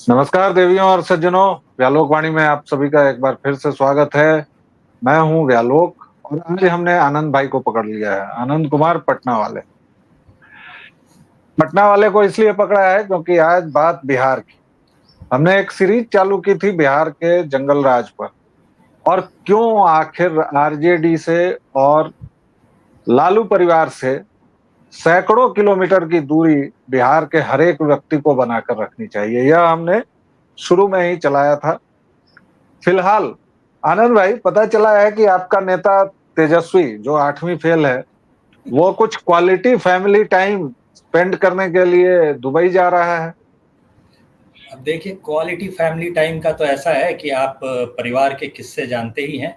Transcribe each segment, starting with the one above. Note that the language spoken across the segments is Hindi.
नमस्कार देवियों और सज्जनों, व्यालोक वाणी में आप सभी का एक बार फिर से स्वागत है। मैं हूं व्यालोक और आज हमने आनंद भाई को पकड़ लिया है। आनंद कुमार पटना वाले को इसलिए पकड़ा है क्योंकि आज बात बिहार की। हमने एक सीरीज चालू की थी बिहार के जंगल राज पर, और क्यों आखिर आरजेडी से और लालू परिवार से सैकड़ों किलोमीटर की दूरी बिहार के हर एक व्यक्ति को बनाकर रखनी चाहिए, यह हमने शुरू में ही चलाया था। फिलहाल आनंद भाई, पता चला है कि आपका नेता तेजस्वी जो 8वीं फेल है, वो कुछ क्वालिटी फैमिली टाइम स्पेंड करने के लिए दुबई जा रहा है। अब देखिए, क्वालिटी फैमिली टाइम का तो ऐसा है कि आप परिवार के किस्से जानते ही हैं।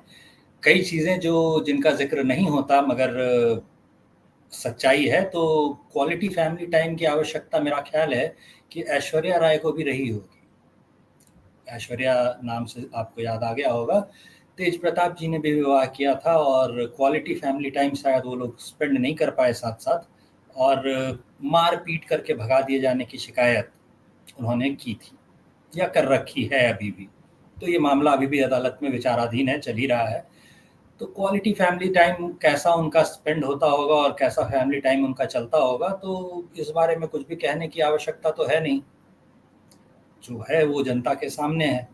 कई चीज़ें जो जिनका जिक्र नहीं होता मगर सच्चाई है। तो क्वालिटी फैमिली टाइम की आवश्यकता मेरा ख्याल है कि ऐश्वर्या राय को भी रही होगी। ऐश्वर्या नाम से आपको याद आ गया होगा। तेज प्रताप जी ने भी विवाह किया था और क्वालिटी फैमिली टाइम शायद वो लोग स्पेंड नहीं कर पाए साथ साथ, और मार पीट करके भगा दिए जाने की शिकायत उन्होंने की थी या कर रखी है अभी भी। तो ये मामला अभी भी अदालत में विचाराधीन है, चल ही रहा है। तो क्वालिटी फैमिली टाइम कैसा उनका स्पेंड होता होगा और कैसा फैमिली टाइम उनका चलता होगा, तो इस बारे में कुछ भी कहने की आवश्यकता तो है नहीं। जो है वो जनता के सामने है।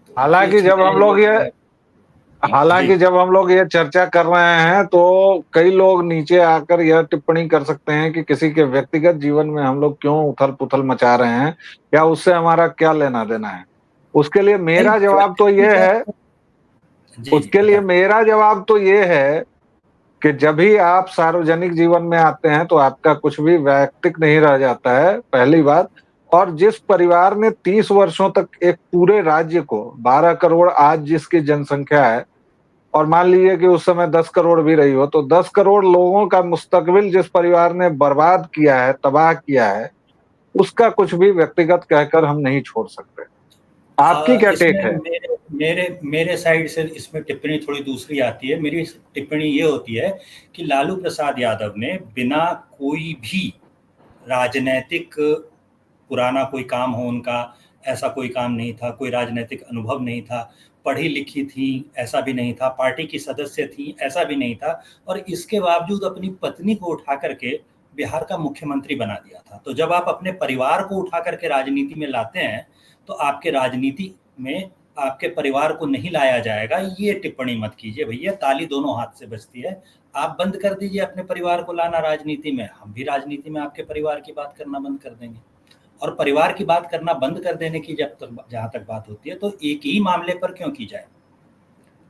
तो ये हालांकि जब हम चीज़ें लोग ये जी। हालांकि जब हम लोग ये चर्चा कर रहे हैं तो कई लोग नीचे आकर यह टिप्पणी कर सकते हैं कि किसी के व्यक्तिगत जीवन में हम लोग क्यों उथल पुथल मचा रहे हैं, या उससे हमारा क्या लेना देना है। उसके लिए नहीं, मेरा जवाब तो व्यक्तिगत ये है जी, जी, उसके लिए बताएँ। मेरा जवाब तो ये है कि जब भी आप सार्वजनिक जीवन में आते हैं तो आपका कुछ भी वैयक्तिक नहीं रह जाता है, पहली बात। और जिस परिवार ने 30 वर्षों तक एक पूरे राज्य को 12 करोड़ आज जिसकी जनसंख्या है, और मान लीजिए कि उस समय 10 करोड़ भी रही हो, तो 10 करोड़ लोगों का मुस्तकबिल जिस परिवार ने बर्बाद किया है, तबाह किया है, उसका कुछ भी व्यक्तिगत कहकर हम नहीं छोड़ सकते। आपकी क्या टेक इसमें है? मेरे मेरे मेरे साइड से इसमें टिप्पणी थोड़ी दूसरी आती है। मेरी टिप्पणी ये होती है कि लालू प्रसाद यादव ने बिना कोई भी राजनैतिक पुराना कोई काम हो उनका, ऐसा कोई काम नहीं था, कोई राजनैतिक अनुभव नहीं था, पढ़ी लिखी थी ऐसा भी नहीं था, पार्टी की सदस्य थी ऐसा भी नहीं था, और इसके बावजूद अपनी पत्नी को उठा करके बिहार का मुख्यमंत्री बना दिया था। तो जब आप अपने परिवार को उठा करके राजनीति में लाते हैं तो आपके राजनीति में आपके परिवार को नहीं लाया जाएगा, ये टिप्पणी मत कीजिए भैया। ताली दोनों हाथ से बजती है। आप बंद कर दीजिए अपने परिवार को लाना राजनीति में, हम भी राजनीति में आपके परिवार की बात करना बंद कर देंगे। और परिवार की बात करना बंद कर देने की जब तक जहाँ तक बात होती है, तो एक ही मामले पर क्यों की जाए।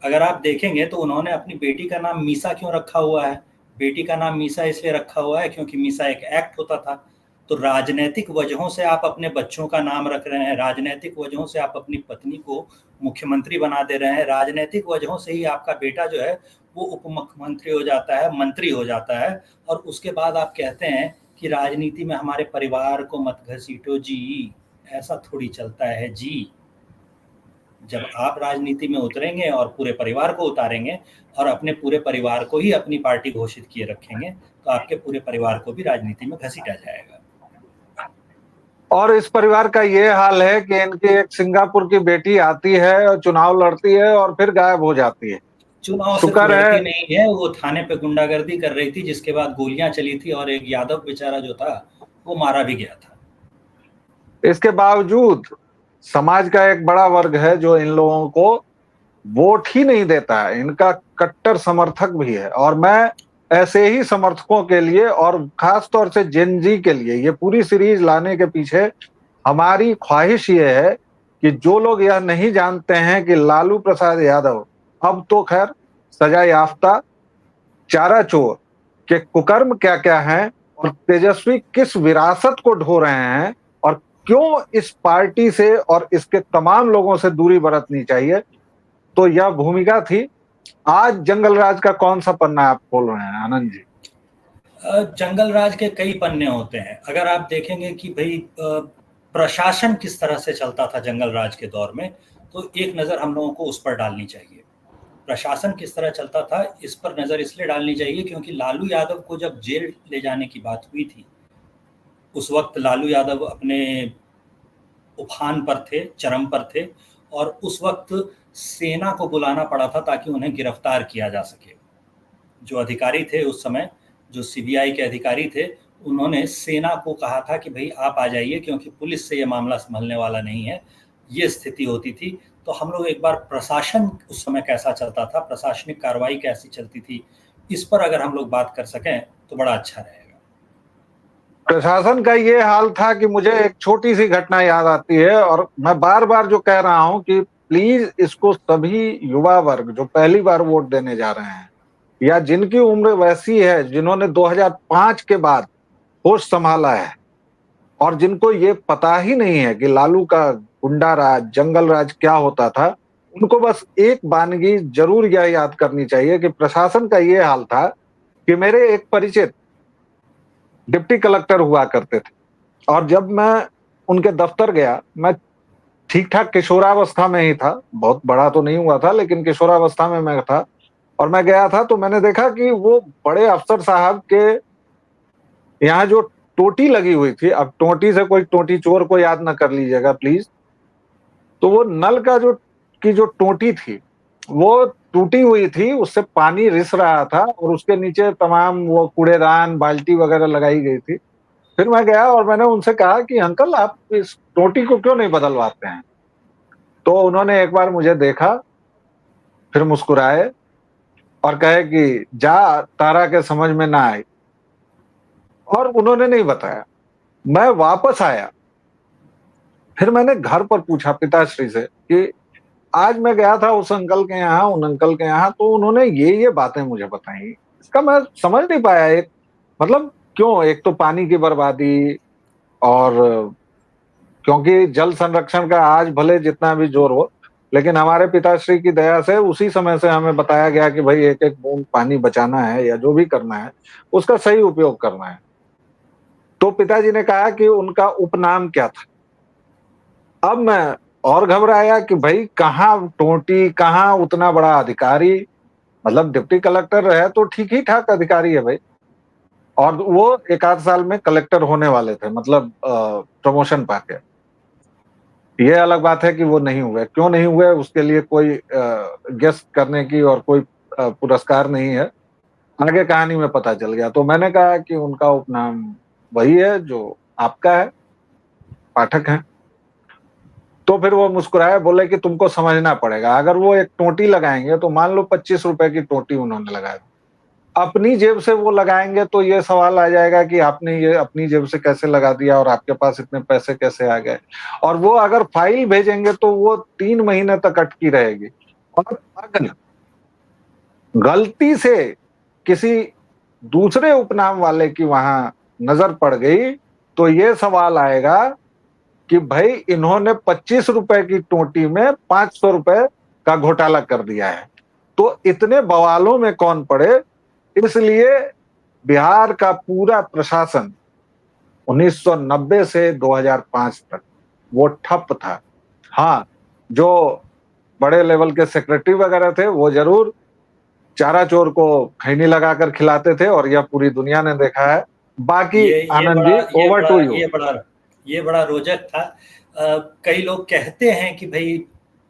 अगर आप देखेंगे तो उन्होंने अपनी बेटी का नाम मीसा क्यों रखा हुआ है? बेटी का नाम मीसा इसलिए रखा हुआ है क्योंकि मीसा एक एक्ट होता था। तो राजनैतिक वजहों से आप अपने बच्चों का नाम रख रहे हैं, राजनैतिक वजहों से आप अपनी पत्नी को मुख्यमंत्री बना दे रहे हैं, राजनैतिक वजहों से ही आपका बेटा जो है वो उप मुख्यमंत्री हो जाता है, मंत्री हो जाता है, और उसके बाद आप कहते हैं कि राजनीति में हमारे परिवार को मत घसीटो जी। ऐसा थोड़ी चलता है जी। जब आप राजनीति में उतरेंगे और पूरे परिवार को उतारेंगे और अपने पूरे परिवार को ही अपनी पार्टी घोषित किए रखेंगे, तो आपके पूरे परिवार को भी राजनीति में घसीटा जाएगा। और इस परिवार का ये हाल है कि इनकी एक सिंगापुर की बेटी आती है और चुनाव लड़ती है और फिर गायब हो जाती है। चुनाव सिर्फ शुक्र है लड़ती नहीं है, वो थाने पे गुंडागर्दी कर रही थी, जिसके बाद गोलियां चली थी और एक यादव बेचारा जो था वो मारा भी गया था। इसके बावजूद समाज का एक बड़ा वर्ग है जो इन लोगों को वोट ही नहीं देता है, इनका कट्टर समर्थक भी है। और मैं ऐसे ही समर्थकों के लिए और खास तौर से जेन जी के लिए ये पूरी सीरीज लाने के पीछे हमारी ख्वाहिश ये है कि जो लोग यह नहीं जानते हैं कि लालू प्रसाद यादव अब तो खैर सजा याफ्ता चारा चोर के कुकर्म क्या क्या हैं, और तेजस्वी किस विरासत को ढो रहे हैं, और क्यों इस पार्टी से और इसके तमाम लोगों से दूरी बरतनी चाहिए, तो यह भूमिका थी। आज जंगल राज का कौन सा पन्ना आप खोल रहे हैं आनंद जी? जंगल राज के कई पन्ने होते हैं। अगर आप देखेंगे कि भाई प्रशासन किस तरह से चलता था जंगल राज के दौर में, तो एक नज़र हम लोगों को उस पर डालनी चाहिए। प्रशासन किस तरह चलता था इस पर नज़र इसलिए डालनी चाहिए क्योंकि लालू यादव को जब जेल ले जाने की बात हुई थी, उस वक्त लालू यादव अपने उफान पर थे, चरम पर थे, और उस वक्त सेना को बुलाना पड़ा था ताकि उन्हें गिरफ्तार किया जा सके। जो अधिकारी थे उस समय, जो सीबीआई के अधिकारी थे, उन्होंने सेना को कहा था कि भाई आप आ जाइए, क्योंकि पुलिस से ये मामला संभलने वाला नहीं है। ये स्थिति होती थी। तो हम लोग एक बार प्रशासन उस समय कैसा चलता था, प्रशासनिक कार्रवाई कैसी चलती थी, इस पर अगर हम लोग बात कर सकें तो बड़ा अच्छा रहेगा। प्रशासन का ये हाल था कि मुझे एक छोटी सी घटना याद आती है, और मैं बार बार जो कह रहा हूं कि प्लीज इसको सभी युवा वर्ग जो पहली बार वोट देने जा रहे हैं, या जिनकी उम्र वैसी है, जिन्होंने 2005 के बाद होश संभाला है, और जिनको ये पता ही नहीं है कि लालू का गुंडा राज, जंगल राज क्या होता था, उनको बस एक वानगी जरूर यह याद करनी चाहिए कि प्रशासन का ये हाल था कि मेरे एक परिचित डिप्टी कलेक्टर हुआ करते थे, और जब मैं उनके दफ्तर गया, मैं ठीक ठाक किशोरावस्था में ही था, बहुत बड़ा तो नहीं हुआ था, लेकिन किशोरावस्था में मैं था, और मैं गया था तो मैंने देखा कि वो बड़े अफसर साहब के यहाँ जो टोटी लगी हुई थी, अब टोटी से कोई टोटी चोर को याद ना कर लीजिएगा प्लीज, तो वो नल का जो टोटी थी वो टूटी हुई थी, उससे पानी रिस रहा था, और उसके नीचे तमाम वो कूड़ेदान बाल्टी वगैरह लगाई गई थी। फिर मैं गया और मैंने उनसे कहा कि अंकल आप इस टोटी को क्यों नहीं बदलवाते हैं? तो उन्होंने एक बार मुझे देखा, फिर मुस्कुराए और कहे कि जा, तारा के समझ में ना आई, और उन्होंने नहीं बताया। मैं वापस आया, फिर मैंने घर पर पूछा पिताश्री से कि आज मैं गया था उस अंकल के यहाँ, उन अंकल के यहाँ, तो उन्होंने ये बातें मुझे बताई। इसका मैं समझ नहीं पाया। एक मतलब क्यों, एक तो पानी की बर्बादी, और क्योंकि जल संरक्षण का आज भले जितना भी जोर हो, लेकिन हमारे पिताश्री की दया से उसी समय से हमें बताया गया कि भाई एक एक बूंद पानी बचाना है, या जो भी करना है उसका सही उपयोग करना है। तो पिताजी ने कहा कि उनका उपनाम क्या था। अब मैं और घबराया कि भाई कहाँ टोटी, कहाँ उतना बड़ा अधिकारी, मतलब डिप्टी कलेक्टर है तो ठीक ही ठाक अधिकारी है भाई, और वो एक आध साल में कलेक्टर होने वाले थे, मतलब प्रमोशन पाके। ये अलग बात है कि वो नहीं हुए, क्यों नहीं हुए उसके लिए कोई गेस करने की और कोई पुरस्कार नहीं है, आगे कहानी में पता चल गया। तो मैंने कहा कि उनका उपनाम वही है जो आपका है, पाठक है। तो फिर वो मुस्कुराए, बोले कि तुमको समझना पड़ेगा, अगर वो एक टोटी लगाएंगे तो मान लो 25 रुपए की टोटी उन्होंने लगाई, अपनी जेब से वो लगाएंगे तो ये सवाल आ जाएगा कि आपने ये अपनी जेब से कैसे लगा दिया और आपके पास इतने पैसे कैसे आ गए। और वो अगर फाइल भेजेंगे तो वो 3 महीने तक अटकी रहेगी। और अगर गलती से किसी दूसरे उपनाम वाले की वहां नजर पड़ गई तो ये सवाल आएगा कि भाई इन्होंने 25 रुपए की टोटी में 500 रुपए का घोटाला कर दिया है। तो इतने बवालों में कौन पड़े, इसलिए बिहार का पूरा प्रशासन 1990 से 2005 तक वो ठप था। हाँ, जो बड़े लेवल के सेक्रेटरी वगैरह थे वो जरूर चारा चोर को खैनी लगाकर खिलाते थे, और यह पूरी दुनिया ने देखा है। बाकी ये आनंद बड़ा जी, ये ओवर बड़ा टू यू। ये बड़ा रोचक था। कई लोग कहते हैं कि भाई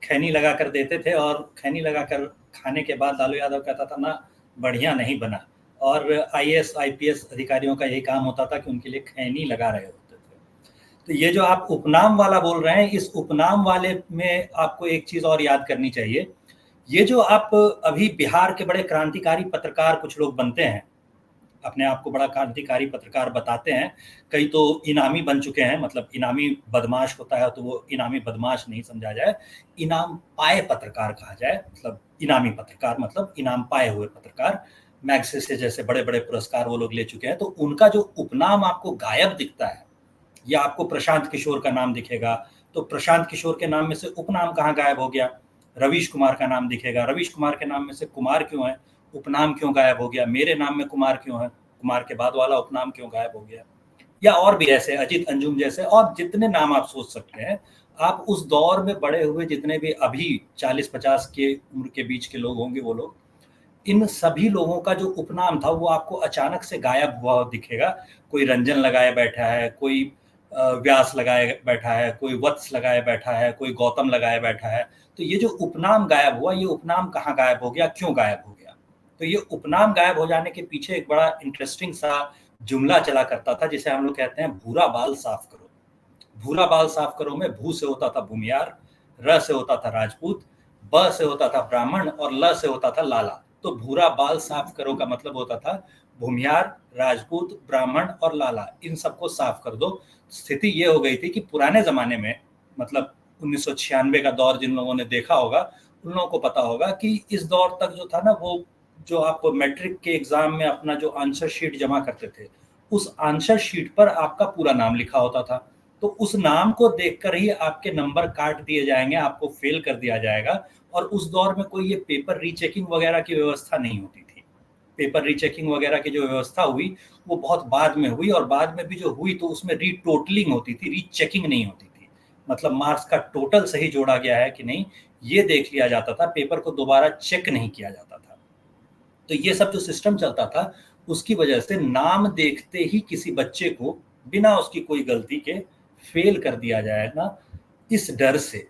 खैनी लगा कर देते थे, और खैनी लगाकर खाने के बाद लालू यादव कहता था ना बढ़िया नहीं बना, और आईएएस आईपीएस अधिकारियों का यही काम होता था कि उनके लिए खैनी लगा रहे होते थे। तो ये जो आप उपनाम वाला बोल रहे हैं, इस उपनाम वाले में आपको एक चीज और याद करनी चाहिए। ये जो आप अभी बिहार के बड़े क्रांतिकारी पत्रकार कुछ लोग बनते हैं, अपने आप को बड़ा क्रांतिकारी पत्रकार बताते हैं, कई तो इनामी बन चुके हैं। मतलब इनामी बदमाश होता है तो वो इनामी बदमाश नहीं समझा जाए, इनाम पाए पत्रकार कहा जाए। मतलब इनामी पत्रकार मतलब इनाम पाए हुए पत्रकार। मैग्सेसे जैसे बड़े बड़े पुरस्कार वो लोग ले चुके हैं। तो उनका जो उपनाम आपको गायब दिखता है, या आपको प्रशांत किशोर का नाम दिखेगा, तो प्रशांत किशोर के नाम में से उपनाम कहाँ गायब हो गया? रवीश कुमार का नाम दिखेगा, रवीश कुमार के नाम में से कुमार क्यों है, उपनाम क्यों गायब हो गया? मेरे नाम में कुमार क्यों है, कुमार के बाद वाला उपनाम क्यों गायब हो गया? या और भी ऐसे अजित अंजुम जैसे और जितने नाम आप सोच सकते हैं। आप उस दौर में बड़े हुए जितने भी अभी 40-50 के उम्र के बीच के लोग होंगे, वो लोग, इन सभी लोगों का जो उपनाम था वो आपको अचानक से गायब हुआ दिखेगा। कोई रंजन लगाए बैठा है, कोई व्यास लगाए बैठा है, कोई वत्स लगाए बैठा है, कोई गौतम लगाए बैठा है। तो ये जो उपनाम गायब हुआ, ये उपनाम कहाँ गायब हो गया, क्यों गायब हो गया? तो ये उपनाम गायब हो जाने के पीछे एक बड़ा इंटरेस्टिंग सा जुमला चला करता था, जिसे हम लोग कहते हैं भूरा बाल साफ करो। भूरा बाल साफ करो में भू से होता था भूमियार, र से होता था राजपूत, ब से होता था ब्राह्मण और ल से होता था लाला। तो भूरा बाल साफ करो का मतलब होता था भूमियार, राजपूत, ब्राह्मण और लाला, इन सबको साफ कर दो। स्थिति ये हो गई थी कि पुराने जमाने में, मतलब 1996 का दौर जिन लोगों ने देखा होगा उन लोगों को पता होगा कि इस दौर तक जो था ना, वो जो आप मैट्रिक के एग्जाम में अपना जो आंसर शीट जमा करते थे, उस आंसर शीट पर आपका पूरा नाम लिखा होता था। तो उस नाम को देखकर ही आपके नंबर काट दिए जाएंगे, आपको फेल कर दिया जाएगा। और उस दौर में कोई ये पेपर रीचेकिंग वगैरह की व्यवस्था नहीं होती थी। पेपर रीचेकिंग वगैरह की जो व्यवस्था हुई वो बहुत बाद में हुई, और बाद में भी जो हुई तो उसमें रीटोटलिंग होती थी, रीचेकिंग नहीं होती थी। मतलब मार्क्स का टोटल सही जोड़ा गया है कि नहीं, ये देख लिया जाता था, पेपर को दोबारा चेक नहीं किया जाता था। तो ये सब जो सिस्टम चलता था, उसकी वजह से नाम देखते ही किसी बच्चे को बिना उसकी कोई गलती के फेल कर दिया जाएगा, इस डर से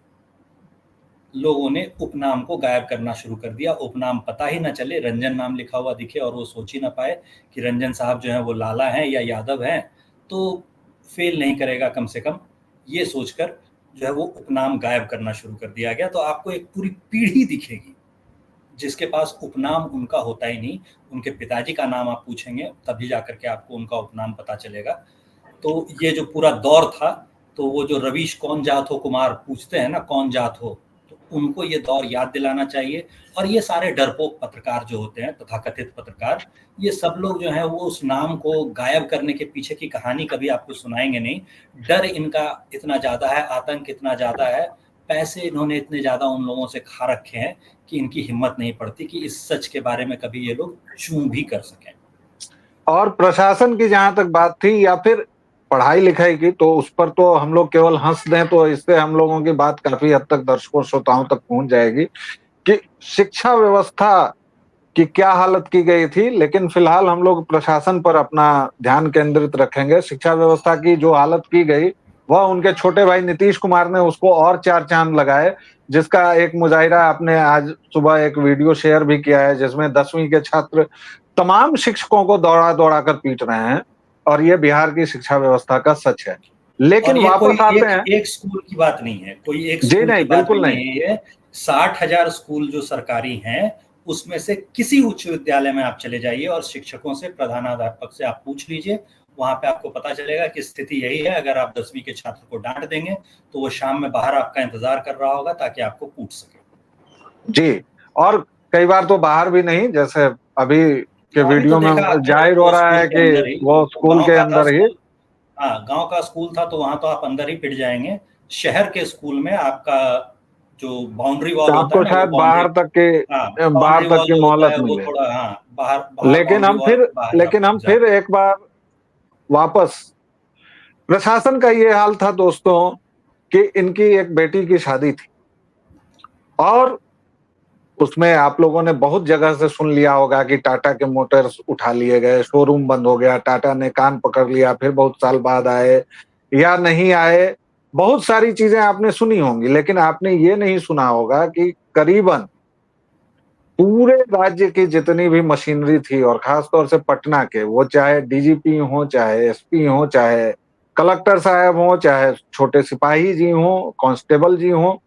लोगों ने उपनाम को गायब करना शुरू कर दिया। उपनाम पता ही ना चले, रंजन नाम लिखा हुआ दिखे और वो सोच ही ना पाए कि रंजन साहब जो हैं वो लाला हैं या यादव हैं, तो फेल नहीं करेगा कम से कम, ये सोचकर जो है वो उपनाम गायब करना शुरू कर दिया गया। तो आपको एक पूरी पीढ़ी दिखेगी जिसके पास उपनाम उनका होता ही नहीं। उनके पिताजी का नाम आप पूछेंगे तभी जाकर के आपको उनका उपनाम पता चलेगा। तो ये जो पूरा दौर था, तो वो जो रवीश कौन जात हो कुमार पूछते हैं ना, कौन जात हो, तो उनको ये दौर याद दिलाना चाहिए। और ये सारे डरपोक पत्रकार जो होते हैं, तथाकथित पत्रकार, ये सब लोग जो हैं वो उस नाम को गायब करने के पीछे की कहानी कभी आपको सुनाएंगे नहीं। डर इनका इतना ज़्यादा है, आतंक इतना ज़्यादा है, पैसे इन्होंने इतने ज़्यादा उन लोगों से खा रखे हैं कि इनकी हिम्मत नहीं पड़ती कि इस सच के बारे में कभी ये लोग चूं भी कर सकें। और प्रशासन की जहां तक बात थी या फिर पढ़ाई लिखाई की, तो उस पर तो हम लोग केवल हंस दें तो इससे हम लोगों की बात काफी हद तक दर्शकों श्रोताओं तक पहुंच जाएगी कि शिक्षा व्यवस्था की क्या हालत की गई थी। लेकिन फिलहाल हम लोग प्रशासन पर अपना ध्यान केंद्रित रखेंगे। शिक्षा व्यवस्था की जो हालत की गई, वह उनके छोटे भाई नीतीश कुमार ने उसको और चार चांद लगाए, जिसका एक मुजाहिरा आपने आज सुबह एक वीडियो शेयर भी किया है, जिसमें 10वीं के छात्र तमाम शिक्षकों को दौड़ा दौड़ा कर पीट रहे हैं। और ये बिहार की शिक्षा व्यवस्था का सच है। और लेकिन ये कोई वापस आते एक हैं। एक स्कूल की बात नहीं है, कोई एक जी स्कूल की नहीं, बात भी बिल्कुल नहीं। नहीं है। ये 60,000 स्कूल जो सरकारी हैं, उसमें से किसी उच्च विद्यालय में आप चले जाइए और शिक्षकों से, प्रधानाध्यापक से आप पूछ लीजिए, वहां पे आपको पता चलेगा कि स्थिति यही है। अगर आप 10वीं के छात्र को डांट देंगे तो वो शाम में बाहर आपका इंतजार कर रहा होगा ताकि आपको कूट सके। जी। और कई बार तो बाहर भी नहीं, जैसे अभी के अभी तो वीडियो में देखा आपने जाहिर हो वो रहा स्कूल है के कि अंदर ही, वो वो स्कूल गांव के का था अंदर ही। स्कूल। हाँ, गांव का स्कूल था तो वहां तो आप अंदर ही पिट जाएंगे। शहर के स्कूल में आपका जो बाउंड्री वॉल होता है आपको ना, वो शायद बाउंड्री, बाहर हाँ, तक बाहर बाउंड्री तक वॉल की जो होता मोहलत है वो मिले। थोड़ा, हाँ, बाहर बाहर लेकिन बाउंड्री हम वॉल फिर के बाहर लेकिन हम फिर जाते। एक बार वापस, प्रशासन का ये हाल था दोस्तों कि इनकी एक बेटी की शादी थी, और उसमें आप लोगों ने बहुत जगह से सुन लिया होगा कि टाटा के मोटर्स उठा लिए गए, शोरूम बंद हो गया, टाटा ने कान पकड़ लिया, फिर बहुत साल बाद आए या नहीं आए। बहुत सारी चीजें आपने सुनी होंगी, लेकिन आपने ये नहीं सुना होगा कि करीबन पूरे राज्य की जितनी भी मशीनरी थी, और खासतौर से पटना के, वो चाहे डीजीपी हो, चाहे एसपी हो, चाहे कलेक्टर साहब हो, चाहे छोटे सिपाही जी हो, कांस्टेबल जी हो,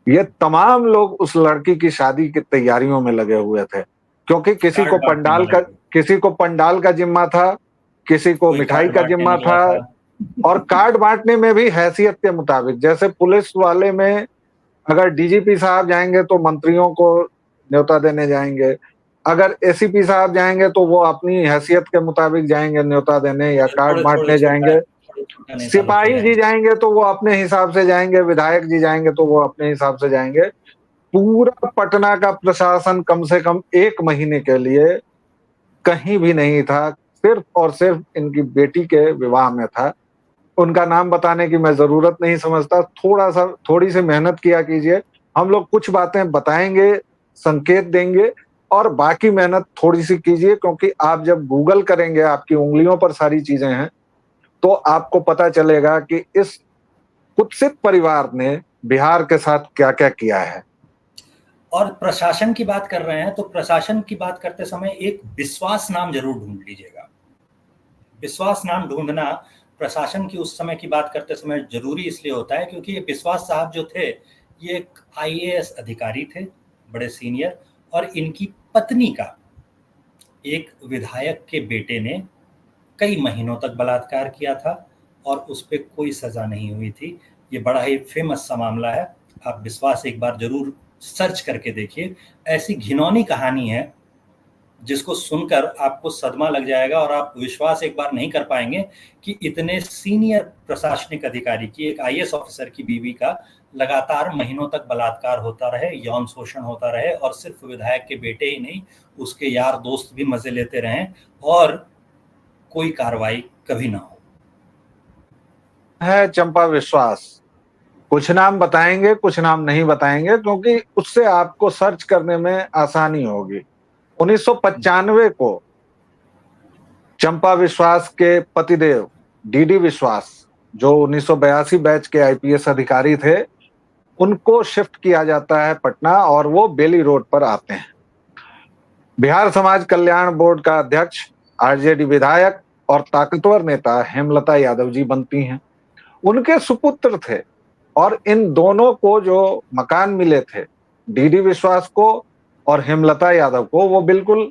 ये तमाम लोग उस लड़की की शादी की तैयारियों में लगे हुए थे। क्योंकि कार्ड बांटने वाले थे, किसी को पंडाल का जिम्मा था, किसी को कोई मिठाई कार्ड का बांटने जिम्मा निकला था। था। और कार्ड बांटने में भी हैसियत के मुताबिक, जैसे पुलिस वाले में अगर डीजीपी साहब जाएंगे तो मंत्रियों को न्योता देने जाएंगे, अगर एसीपी साहब जाएंगे तो वो अपनी हैसियत के मुताबिक जाएंगे न्योता देने या कार्ड थोड़े थोड़े बांटने जाएंगे। थोड़े छोटा नेता लोग तो सिपाही जी जाएंगे। जाएंगे तो वो अपने हिसाब से जाएंगे, विधायक जी जाएंगे तो वो अपने हिसाब से जाएंगे। पूरा पटना का प्रशासन कम से कम 1 महीने के लिए कहीं भी नहीं था, सिर्फ और सिर्फ इनकी बेटी के विवाह में था। उनका नाम बताने की मैं जरूरत नहीं समझता, थोड़ी सी मेहनत किया कीजिए। हम लोग कुछ बातें बताएंगे, संकेत देंगे, और बाकी मेहनत थोड़ी सी कीजिए, क्योंकि आप जब गूगल करेंगे, आपकी उंगलियों पर सारी चीजें हैं, तो आपको पता चलेगा कि इस कुत्सित परिवार ने बिहार के साथ क्या क्या किया है। और प्रशासन की बात कर रहे हैं तो प्रशासन की बात करते समय एक विश्वास नाम जरूर ढूंढ लीजिएगा। विश्वास नाम ढूंढना प्रशासन की उस समय की बात करते समय जरूरी इसलिए होता है क्योंकि ये विश्वास साहब जो थे ये एक आईएएस अधिकारी थे, बड़े सीनियर, और इनकी पत्नी का एक विधायक के बेटे ने कई महीनों तक बलात्कार किया था और उस पर कोई सजा नहीं हुई थी। ये बड़ा ही फेमस सा मामला है, आप विश्वास एक बार जरूर सर्च करके देखिए। ऐसी घिनौनी कहानी है जिसको सुनकर आपको सदमा लग जाएगा और आप विश्वास एक बार नहीं कर पाएंगे कि इतने सीनियर प्रशासनिक अधिकारी की, एक आईएएस ऑफिसर की बीवी का लगातार महीनों तक बलात्कार होता रहे, यौन शोषण होता रहे, और सिर्फ विधायक के बेटे ही नहीं उसके यार दोस्त भी मजे लेते रहे और कोई कार्रवाई कभी ना हो। है चंपा विश्वास। कुछ नाम बताएंगे, कुछ नाम नहीं बताएंगे, क्योंकि उससे आपको सर्च करने में आसानी होगी। 1995 को चंपा विश्वास के पतिदेव डीडी विश्वास, जो 1982 बैच के आईपीएस अधिकारी थे, उनको शिफ्ट किया जाता है पटना और वो बेली रोड पर आते हैं। बिहार समाज कल्याण बोर्ड का अध्यक्ष, आरजेडी विधायक और ताकतवर नेता हेमलता यादव जी बनती हैं। उनके सुपुत्र थे और इन दोनों को जो मकान मिले थे, डीडी विश्वास को और हेमलता यादव को, वो बिल्कुल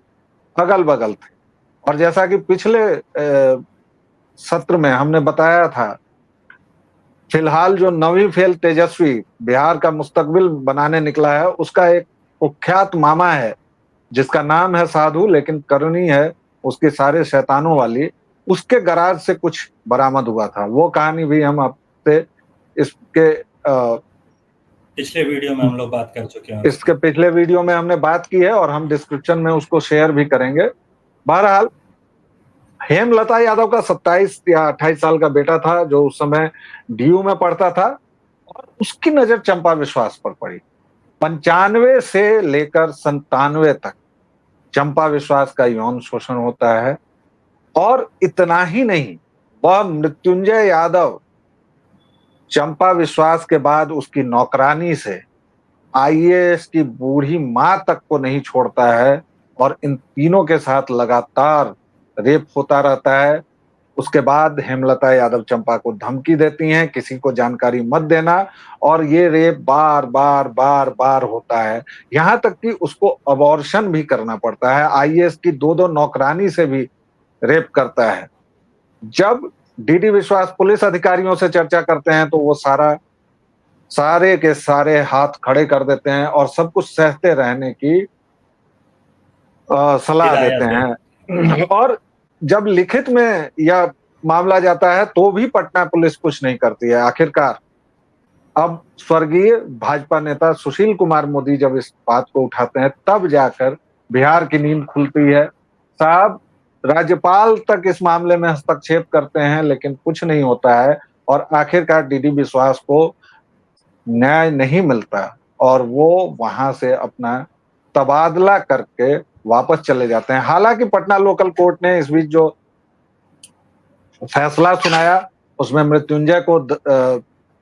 अगल बगल थे। और जैसा कि पिछले सत्र में हमने बताया था, फिलहाल जो नवी फेल तेजस्वी बिहार का मुस्तकबिल बनाने निकला है, उसका एक कुख्यात मामा है जिसका नाम है साधु, लेकिन करनी है उसके सारे शैतानों वाली। उसके गराज से कुछ बरामद हुआ था। वो कहानी भी हम आपसे इसके पिछले वीडियो में हम लोग बात कर चुके हैं। इसके पिछले वीडियो में हमने बात की है और हम डिस्क्रिप्शन में उसको शेयर भी करेंगे। बहरहाल, हेमलता यादव का 27 या 28 साल का बेटा था जो उस समय डीयू में पढ़ता था और उसकी नजर चंपा विश्वास पर पड़ी। 95 से लेकर 97 तक चंपा विश्वास का यौन शोषण होता है। और इतना ही नहीं, वह मृत्युंजय यादव चंपा विश्वास के बाद उसकी नौकरानी से आईएएस की बूढ़ी मां तक को नहीं छोड़ता है और इन तीनों के साथ लगातार रेप होता रहता है। उसके बाद हेमलता यादव चंपा को धमकी देती हैं, किसी को जानकारी मत देना, और ये रेप बार बार बार बार होता है। यहां तक कि उसको अबॉर्शन भी करना पड़ता है। आईएएस की दो दो नौकरानी से भी रेप करता है। जब डीडी विश्वास पुलिस अधिकारियों से चर्चा करते हैं तो वो सारे के सारे हाथ खड़े कर देते हैं और सब कुछ सहते रहने की सलाह देते हैं। और जब लिखित में यह मामला जाता है तो भी पटना पुलिस कुछ नहीं करती है। आखिरकार अब स्वर्गीय भाजपा नेता सुशील कुमार मोदी जब इस बात को उठाते हैं तब जाकर बिहार की नींद खुलती है। साहब, राज्यपाल तक इस मामले में हस्तक्षेप करते हैं लेकिन कुछ नहीं होता है और आखिरकार डीडी विश्वास को न्याय नहीं मिलता और वो वहां से अपना तबादला करके वापस चले जाते हैं। हालांकि पटना लोकल कोर्ट ने इस बीच जो फैसला सुनाया उसमें मृत्युंजय को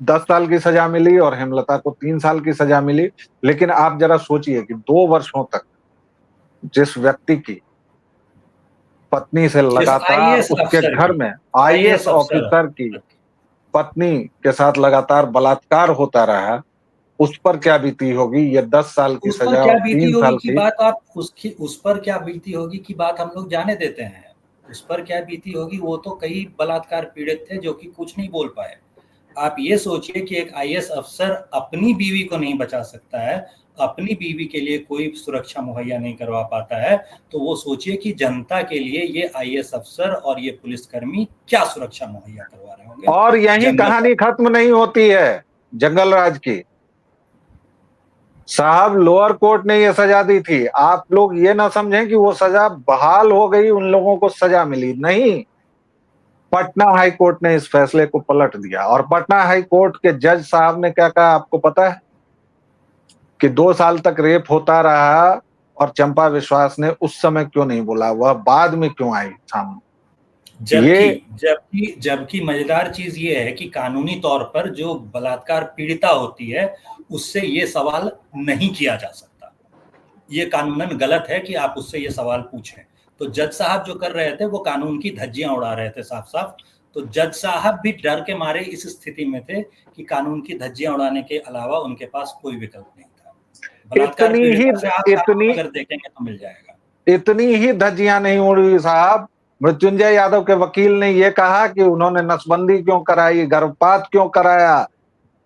10 साल की सजा मिली और हेमलता को 3 साल की सजा मिली। लेकिन आप जरा सोचिए कि 2 वर्षों तक जिस व्यक्ति की पत्नी से लगातार उसके घर में आईएएस ऑफिसर की पत्नी के साथ लगातार बलात्कार होता रहा, उस पर क्या बीती होगी। ये 10 साल की उस पर सजा क्या और बीती 3 होगी साल की की बात आप उस पर क्या बीती होगी की बात हम लोग जाने देते हैं। उस पर क्या बीती होगी, वो तो कई बलात्कार पीड़ित थे जो कि कुछ नहीं बोल पाए। आप ये सोचिए कि एक आईएएस अफसर अपनी बीवी को नहीं बचा सकता है, अपनी बीवी के लिए कोई सुरक्षा मुहैया नहीं करवा पाता है, तो वो सोचिए कि जनता के लिए ये आईएएस अफसर और ये पुलिसकर्मी क्या सुरक्षा मुहैया करवा रहे होंगे। और यही कहानी खत्म नहीं होती है जंगल राज की। साहब, लोअर कोर्ट ने यह सजा दी थी। आप लोग ये ना समझें कि वो सजा बहाल हो गई, उन लोगों को सजा मिली, नहीं। पटना हाई कोर्ट ने इस फैसले को पलट दिया और पटना हाई कोर्ट के जज साहब ने क्या कहा आपको पता है? कि 2 साल तक रेप होता रहा और चंपा विश्वास ने उस समय क्यों नहीं बोला, वह बाद में क्यों आई सामने। जबकि ये जबकि जबकि मजेदार चीज ये है कि कानूनी तौर पर जो बलात्कार पीड़िता होती है उससे ये सवाल नहीं किया जा सकता। ये कानूनन गलत है कि आप उससे ये सवाल पूछें। तो जज साहब जो कर रहे थे वो कानून की धज्जियां उड़ा रहे थे साफ साफ। तो जज साहब भी डर के मारे इस स्थिति में थे कि कानून की धज्जियां उड़ाने के अलावा उनके पास कोई विकल्प नहीं था। बलात्कार इतनी ही पीड़िता से आप इतनी कानून अगर देखेंगे तो मिल जाएगा। इतनी ही धज्जियां नहीं उड़ी साहब। मृत्युंजय यादव के वकील ने यह कहा कि उन्होंने नसबंदी क्यों कराई, गर्भपात क्यों कराया,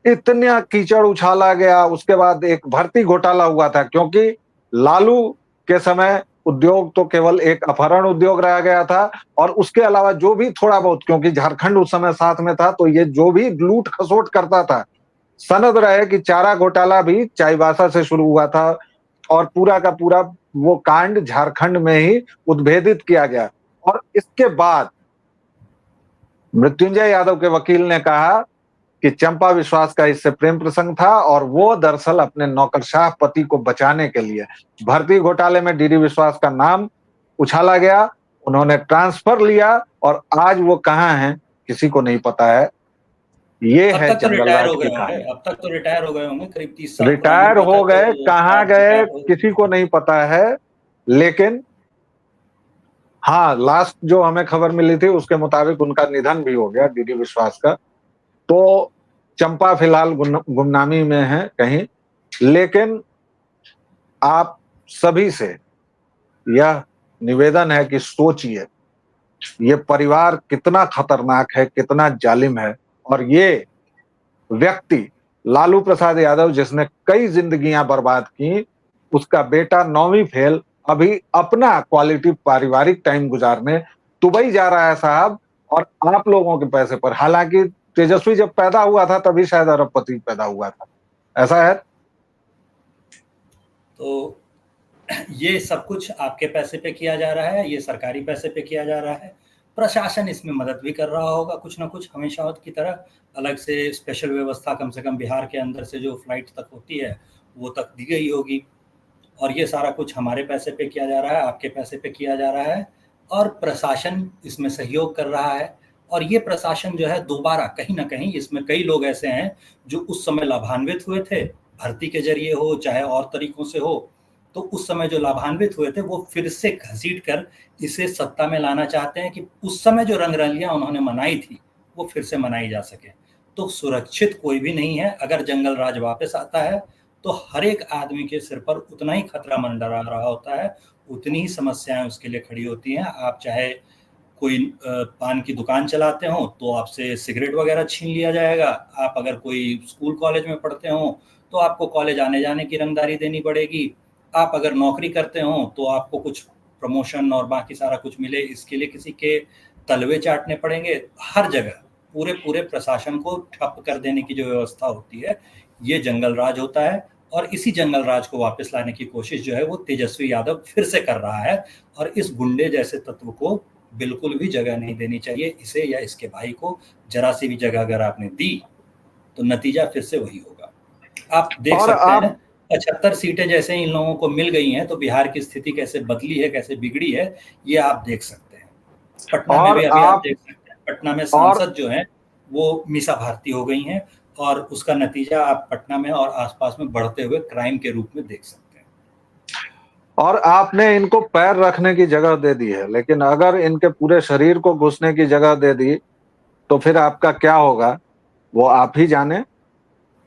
इतना कीचड़ उछाला गया। उसके बाद एक भर्ती घोटाला हुआ था, क्योंकि लालू के समय उद्योग तो केवल एक अपहरण उद्योग रह गया था, और उसके अलावा जो भी थोड़ा बहुत, क्योंकि झारखंड उस समय साथ में था, तो ये जो भी लूट खसोट करता था, सनद रहे कि चारा घोटाला भी चाईबासा से शुरू हुआ था, और पूरा का पूरा वो कांड झारखंड में ही उद्भेदित किया गया। और इसके बाद मृत्युंजय यादव के वकील ने कहा कि चंपा विश्वास का इससे प्रेम प्रसंग था, और वो दरअसल अपने नौकरशाह पति को बचाने के लिए भर्ती घोटाले में डीडी विश्वास का नाम उछाला गया। उन्होंने ट्रांसफर लिया, और आज वो कहाँ हैं किसी को नहीं पता है। ये अब है तक तो जंगल रिटायर राज हो की गए होंगे, कहानी। अब तक तो रिटायर हो गए होंगे, करीब 30 साल पुरानी रिटायर बात है हो तो गए, कहाँ शायद गए रिटायर हो। किसी को नहीं पता है। लेकिन हाँ, लास्ट जो हमें खबर मिली थी उसके मुताबिक उनका निधन भी हो गया, डीडी विश्वास का। तो चंपा फिलहाल गुमनामी में है कहीं। लेकिन आप सभी से यह निवेदन है कि सोचिए, ये परिवार कितना खतरनाक है, कितना जालिम है। और ये व्यक्ति लालू प्रसाद यादव, जिसने कई जिंदगियां बर्बाद की, उसका बेटा 9वीं फेल अभी अपना क्वालिटी पारिवारिक टाइम गुजारने दुबई जा रहा है साहब, और आप लोगों के पैसे पर। हालांकि तेजस्वी जब पैदा हुआ था तभी शायद अरबपति पैदा हुआ था, ऐसा है। तो ये सब कुछ आपके पैसे पे किया जा रहा है, ये सरकारी पैसे पे किया जा रहा है। प्रशासन इसमें मदद भी कर रहा होगा कुछ ना कुछ, हमेशा की तरह अलग से स्पेशल व्यवस्था कम से कम बिहार के अंदर से जो फ्लाइट तक होती है वो तक दी गई होगी। और ये सारा कुछ हमारे पैसे पे किया जा रहा है, आपके पैसे पे किया जा रहा है, और प्रशासन इसमें सहयोग कर रहा है। और ये प्रशासन जो है दोबारा कहीं ना कहीं, इसमें कई लोग ऐसे हैं जो उस समय लाभान्वित हुए थे, भर्ती के जरिए हो चाहे और तरीकों से हो, तो उस समय जो लाभान्वित हुए थे वो फिर से घसीट कर इसे सत्ता में लाना चाहते हैं कि उस समय जो रंगरलियां उन्होंने मनाई थी वो फिर से मनाई जा सके। तो सुरक्षित कोई भी नहीं है। अगर जंगल राज वापस आता है तो हर एक आदमी के सिर पर उतना ही खतरा मंडरा रहा होता है, उतनी ही समस्याएं उसके लिए खड़ी होती हैं। आप चाहे कोई पान की दुकान चलाते हो तो आपसे सिगरेट वगैरह छीन लिया जाएगा। आप अगर कोई स्कूल कॉलेज में पढ़ते हो तो आपको कॉलेज आने जाने की रंगदारी देनी पड़ेगी। आप अगर नौकरी करते हो तो आपको कुछ प्रमोशन और बाकी सारा कुछ मिले, इसके लिए किसी के तलवे चाटने पड़ेंगे। हर जगह पूरे पूरे प्रशासन को ठप कर देने की जो व्यवस्था होती है, ये जंगल राज होता है। और इसी जंगल राज को वापस लाने की कोशिश जो है वो तेजस्वी यादव फिर से कर रहा है। और इस गुंडे जैसे तत्व को बिल्कुल भी जगह नहीं देनी चाहिए। इसे या इसके भाई को जरा सी भी जगह अगर आपने दी तो नतीजा फिर से वही होगा। आप देख और सकते हैं आप 75 सीटें जैसे इन लोगों को मिल गई हैं तो बिहार की स्थिति कैसे बदली है, कैसे बिगड़ी है, ये आप देख सकते हैं। पटना में और भी अभी आप आप देख सकते हैं, पटना में और सांसद जो हैं वो मीसा भारती हो गई हैं, और उसका नतीजा आप पटना में और आसपास में बढ़ते हुए क्राइम के रूप में देख सकते हैं। और आपने इनको पैर रखने की जगह दे दी है, लेकिन अगर इनके पूरे शरीर को घुसने की जगह दे दी तो फिर आपका क्या होगा वो आप ही जाने।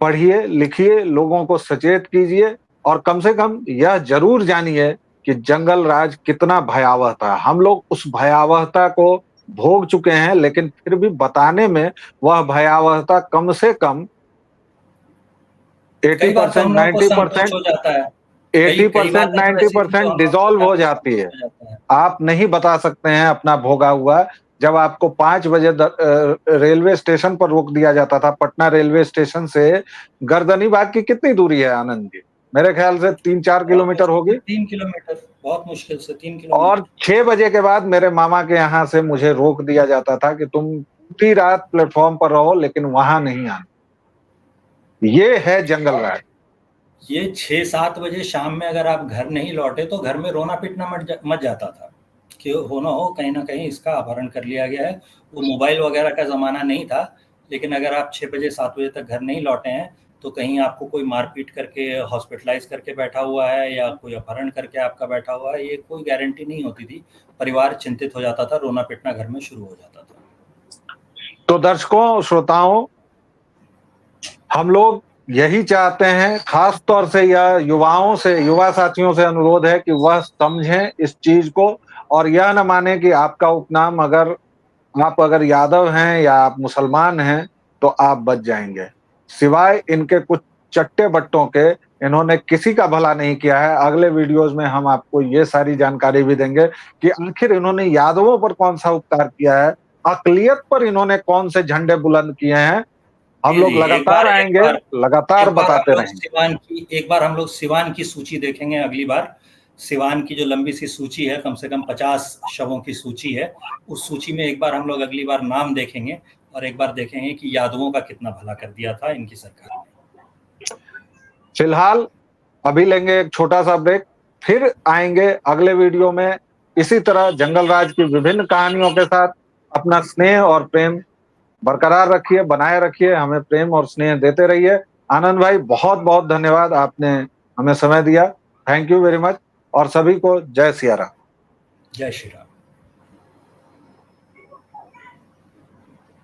पढ़िए, लिखिए, लोगों को सचेत कीजिए, और कम से कम यह जरूर जानिए कि जंगल राज कितना भयावह था। हम लोग उस भयावहता को भोग चुके हैं, लेकिन फिर भी बताने में वह भयावहता कम से कम कई बार तो 80%, हम लोगों को संकोच 90%, हो जाता है, कई कई 80%, बातें तो ऐसी थी जो 90% हम लोगों को डिसॉल्व हो जानने से जाती संकोच है। हो जाता है। आप नहीं बता सकते हैं अपना भोगा हुआ। जब आपको 5 बजे रेलवे स्टेशन पर रोक दिया जाता था, पटना रेलवे स्टेशन से गर्दनी बाग की कितनी दूरी है आनंद जी? मेरे ख्याल से 3-4 किलोमीटर होगी। 3 किलोमीटर, बहुत मुश्किल से 3 किलोमीटर। और 6 बजे के बाद मेरे मामा के यहाँ से मुझे रोक दिया जाता था कि तुम पूरी रात प्लेटफॉर्म पर रहो, लेकिन वहां नहीं आना। ये है जंगल राज। ये 6-7 बजे शाम में अगर आप घर नहीं लौटे तो घर में रोना पीटना मच जाता था। कि हो ना हो कहीं ना कहीं इसका अपहरण कर लिया गया है। वो मोबाइल वगैरह का ज़माना नहीं था, लेकिन अगर आप 6 बजे 7 बजे तक घर नहीं लौटे हैं तो कहीं आपको कोई मारपीट करके हॉस्पिटलाइज करके बैठा हुआ है या कोई अपहरण करके आपका बैठा हुआ है, ये कोई गारंटी नहीं होती थी। परिवार चिंतित हो जाता था, रोना पिटना घर में शुरू हो जाता था। तो दर्शकों, श्रोताओं, हम लोग यही चाहते हैं, खास तौर से यह युवाओं से, युवा साथियों से अनुरोध है कि वह समझें इस चीज को और यह न माने कि आपका उपनाम अगर आप अगर यादव हैं या आप मुसलमान हैं तो आप बच जाएंगे। सिवाय इनके कुछ चट्टे बट्टों के इन्होंने किसी का भला नहीं किया है। अगले वीडियोस में हम आपको ये सारी जानकारी भी देंगे कि आखिर इन्होंने यादवों पर कौन सा उपकार किया है, अकलियत पर इन्होंने कौन से झंडे बुलंद किए हैं। हम जी, लोग जी। लगातार आएंगे, लगातार बताते रहेंगे। एक बार हम लोग सिवान की सूची देखेंगे अगली बार। सिवान की जो लंबी सी सूची है, कम से कम 50 शवों की सूची है, उस सूची में एक बार हम लोग अगली बार नाम देखेंगे और एक बार देखेंगे कि यादवों का कितना भला कर दिया था इनकी सरकार ने। फिलहाल अभी लेंगे एक छोटा सा ब्रेक, फिर आएंगे अगले वीडियो में इसी तरह जंगल राज की विभिन्न कहानियों के साथ। अपना स्नेह और प्रेम बरकरार रखिए, बनाए रखिए, हमें प्रेम और स्नेह देते रहिए। आनंद भाई, बहुत बहुत धन्यवाद, आपने हमें समय दिया। Thank you very much. और सभी को जय सिया राम। जय श्री राम।